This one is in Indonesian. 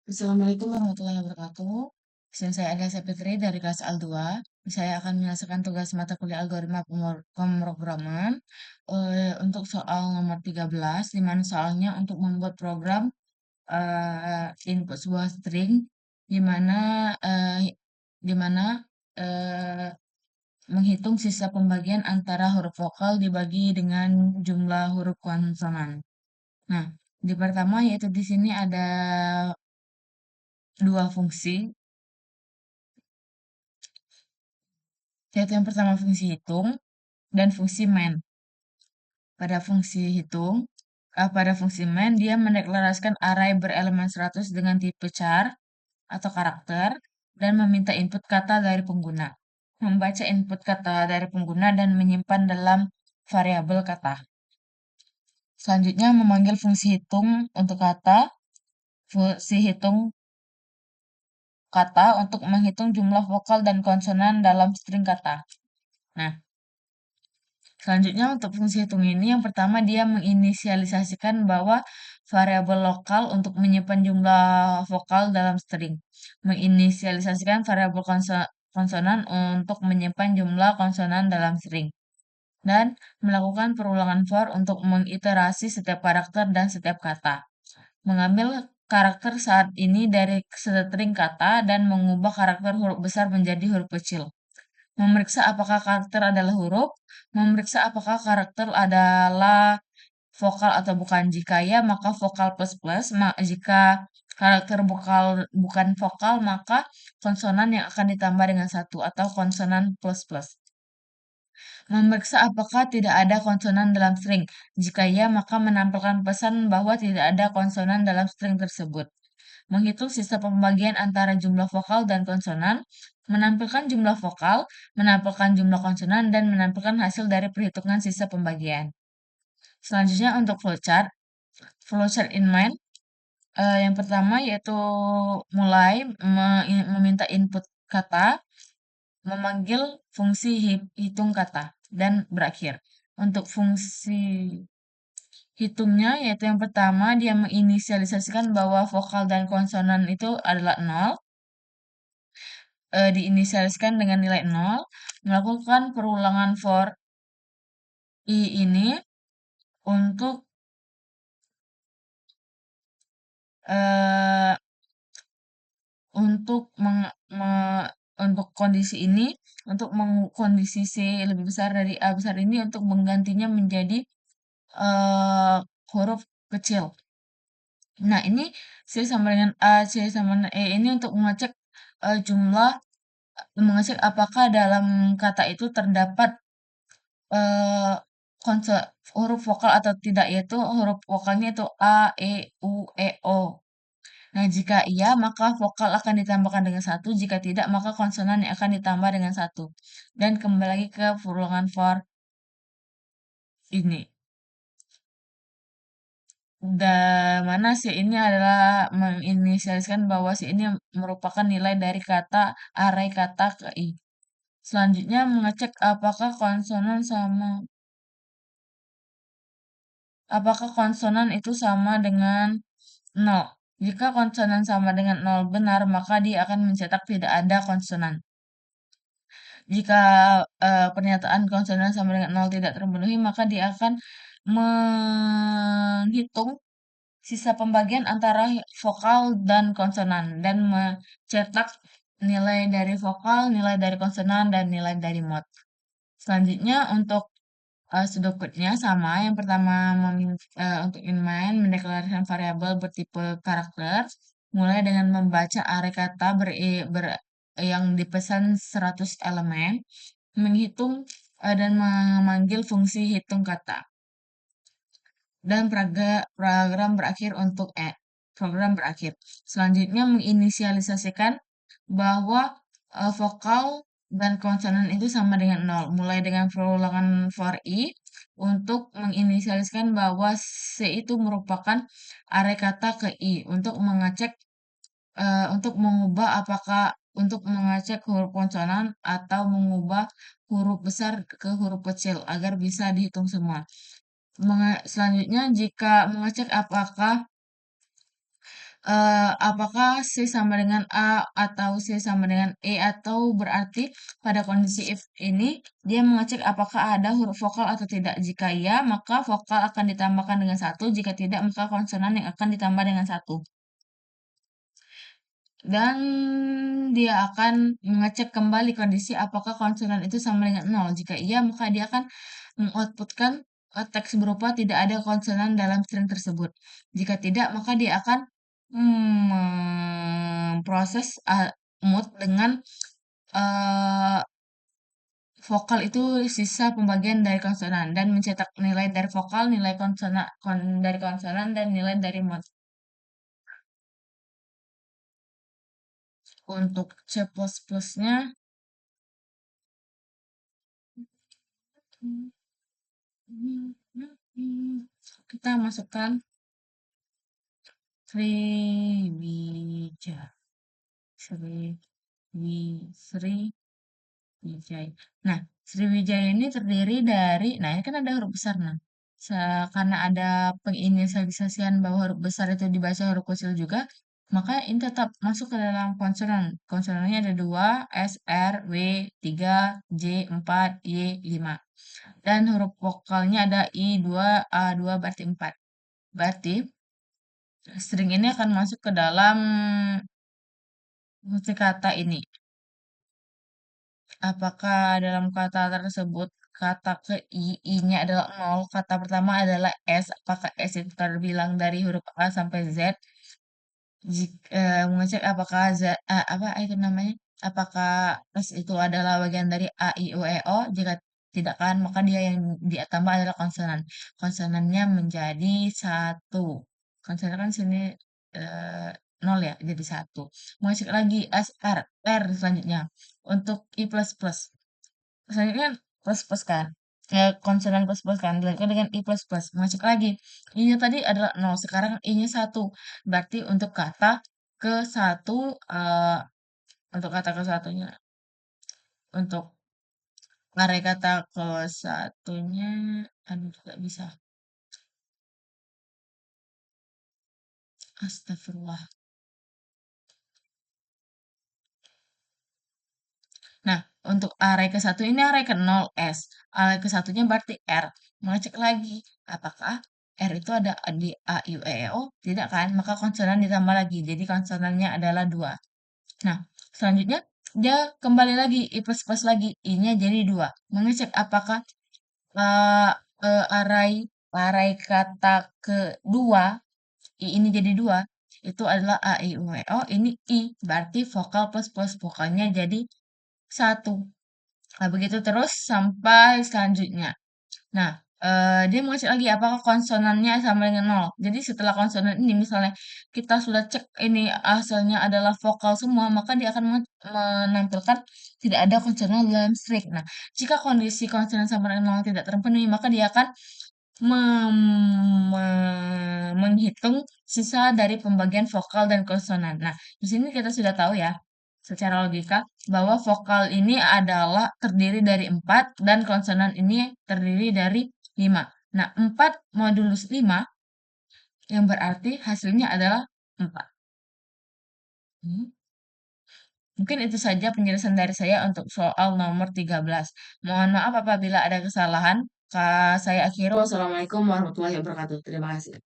Assalamualaikum warahmatullahi wabarakatuh. Saya Agasa Fitri dari kelas Al2. Saya akan menyelesaikan tugas mata kuliah algoritma pemrograman untuk soal nomor 13, di mana soalnya untuk membuat program input sebuah string di mana eh, di mana eh, menghitung sisa pembagian antara huruf vokal dibagi dengan jumlah huruf konsonan. Nah, di pertama yaitu di sini ada dua fungsi, yaitu yang pertama fungsi hitung dan fungsi main. Pada fungsi hitung, pada fungsi main dia mendeklarasikan array berelemen 100 dengan tipe char atau karakter dan meminta input kata dari pengguna. Membaca input kata dari pengguna dan menyimpan dalam variabel kata. Selanjutnya memanggil fungsi hitung untuk kata, fungsi hitung kata untuk menghitung jumlah vokal dan konsonan dalam string kata. Nah, selanjutnya untuk fungsi hitung ini yang pertama dia menginisialisasikan bahwa variabel lokal untuk menyimpan jumlah vokal dalam string. Menginisialisasikan variabel konsonan untuk menyimpan jumlah konsonan dalam string. Dan melakukan perulangan for untuk mengiterasi setiap karakter dan setiap kata. Mengambil karakter saat ini dari string kata dan mengubah karakter huruf besar menjadi huruf kecil. Memeriksa apakah karakter adalah huruf, memeriksa apakah karakter adalah vokal atau bukan. Jika ya, maka vokal plus plus. Jika karakter vokal bukan vokal, maka konsonan yang akan ditambah dengan satu atau konsonan plus plus. Memeriksa apakah tidak ada konsonan dalam string. Jika ya, maka menampilkan pesan bahwa tidak ada konsonan dalam string tersebut. Menghitung sisa pembagian antara jumlah vokal dan konsonan, menampilkan jumlah vokal, menampilkan jumlah konsonan, dan menampilkan hasil dari perhitungan sisa pembagian. Selanjutnya untuk flowchart in mind, yang pertama yaitu mulai meminta input kata, memanggil fungsi hitung kata, dan berakhir. Untuk fungsi hitungnya yaitu yang pertama dia menginisialisasikan bahwa vokal dan konsonan itu adalah 0, diinisialisasikan dengan nilai 0, melakukan perulangan for i ini untuk eh, untuk untuk kondisi ini, untuk kondisi C lebih besar dari A besar ini untuk menggantinya menjadi huruf kecil. Nah, ini C sama dengan A, C sama dengan E ini untuk mengecek jumlah, mengecek apakah dalam kata itu terdapat eh, huruf vokal atau tidak, yaitu huruf vokalnya itu A, E, U, E, O. Nah, jika iya, maka vokal akan ditambahkan dengan satu. Jika tidak, maka konsonan yang akan ditambah dengan satu. Dan kembali lagi ke perulangan for ini. Mana sih ini adalah menginisialiskan bahwa si ini merupakan nilai dari kata array kata ke i. Selanjutnya mengecek apakah konsonan itu sama dengan 0. Jika konsonan sama dengan 0 benar, maka dia akan mencetak tidak ada konsonan. Jika pernyataan konsonan sama dengan 0 tidak terpenuhi, maka dia akan menghitung sisa pembagian antara vokal dan konsonan dan mencetak nilai dari vokal, nilai dari konsonan, dan nilai dari mod. Selanjutnya untuk pseudocode-nya sama. Yang pertama untuk inline mendeklarasikan variabel bertipe karakter mulai dengan membaca array kata yang dipesan 100 elemen, menghitung dan memanggil fungsi hitung kata. Dan program berakhir untuk program berakhir. Selanjutnya menginisialisasikan bahwa vokal dan konsonan itu sama dengan 0. Mulai dengan perulangan for i untuk menginisialiskan bahwa C itu merupakan array kata ke i untuk mengecek untuk mengubah untuk mengecek huruf konsonan atau mengubah huruf besar ke huruf kecil agar bisa dihitung semua. Selanjutnya jika mengecek apakah apakah C sama dengan A atau C sama dengan E atau berarti pada kondisi if ini dia mengecek apakah ada huruf vokal atau tidak. Jika iya, maka vokal akan ditambahkan dengan satu. Jika tidak, maka konsonan yang akan ditambah dengan satu. Dan dia akan mengecek kembali kondisi apakah konsonan itu sama dengan nol. Jika iya, maka dia akan mengoutputkan teks berupa tidak ada konsonan dalam string tersebut. Jika tidak, maka dia akan memproses mood dengan uh, vokal itu sisa pembagian dari konsonan dan mencetak nilai dari vokal, nilai konsonan dari konsonan dan nilai dari mood. Untuk C++-nya kita masukkan Sriwijaya. Sriwijaya. Nah, Sriwijaya ini terdiri dari, nah ini kan ada huruf besar, nah. Karena ada penginisialisasian bahwa huruf besar itu dibaca huruf kecil juga, maka ini tetap masuk ke dalam konsonan. Konsonannya ada dua, S, R, W, 3, J, 4, Y, 5. Dan huruf vokalnya ada I, 2, A, 2, berarti 4. Berarti string ini akan masuk ke dalam fungsi kata ini. Apakah dalam kata tersebut kata ke I-nya adalah 0, kata pertama adalah S, apakah S itu terbilang dari huruf A sampai Z? Mengecek apakah apa itu namanya? Apakah S itu adalah bagian dari A, I, U, E, O? Jika tidak kan, maka dia yang ditambah adalah konsonan. Konsonannya menjadi satu. Konsonan kan sini eh, 0 ya, jadi satu. Mengecek lagi S, R, R selanjutnya. Untuk I++. Selanjutnya kan plus plus kan. Konsonan plus plus kan. Dilanjutkan dengan I plus plus. Masuk lagi. I-nya tadi adalah nol. Sekarang I-nya satu. Berarti untuk kata ke satu. Untuk kata ke satunya. Untuk array kata ke satunya. Aduh, tidak bisa. Astagfirullah. Nah, untuk array ke satu ini array ke 0 S. Array ke satunya berarti R. Mengecek lagi. Apakah R itu ada di A, I, U, E, E, O? Tidak kan? Maka konsonan ditambah lagi. Jadi konsonannya adalah 2. Nah, selanjutnya dia kembali lagi I plus plus lagi. I-nya jadi 2. Mengecek apakah uh, array array kata kedua I ini jadi 2 itu adalah A, I, U, E, O. Ini I. Berarti vokal plus plus vokalnya jadi satu. Nah, begitu terus sampai selanjutnya. Nah, dia mau cek lagi apakah konsonannya sama dengan nol. Jadi setelah konsonan ini misalnya kita sudah cek ini hasilnya adalah vokal semua, maka dia akan menampilkan tidak ada konsonan dalam string. Nah, jika kondisi konsonan sama dengan nol tidak terpenuhi, maka dia akan menghitung sisa dari pembagian vokal dan konsonan. Nah, di sini kita sudah tahu ya, secara logika, bahwa vokal ini adalah terdiri dari 4 dan konsonan ini terdiri dari 5. Nah, 4 modulus 5 yang berarti hasilnya adalah 4. Hmm. Mungkin itu saja penjelasan dari saya untuk soal nomor 13. Mohon maaf apabila ada kesalahan. Saya akhiri. Wassalamualaikum warahmatullahi wabarakatuh. Terima kasih.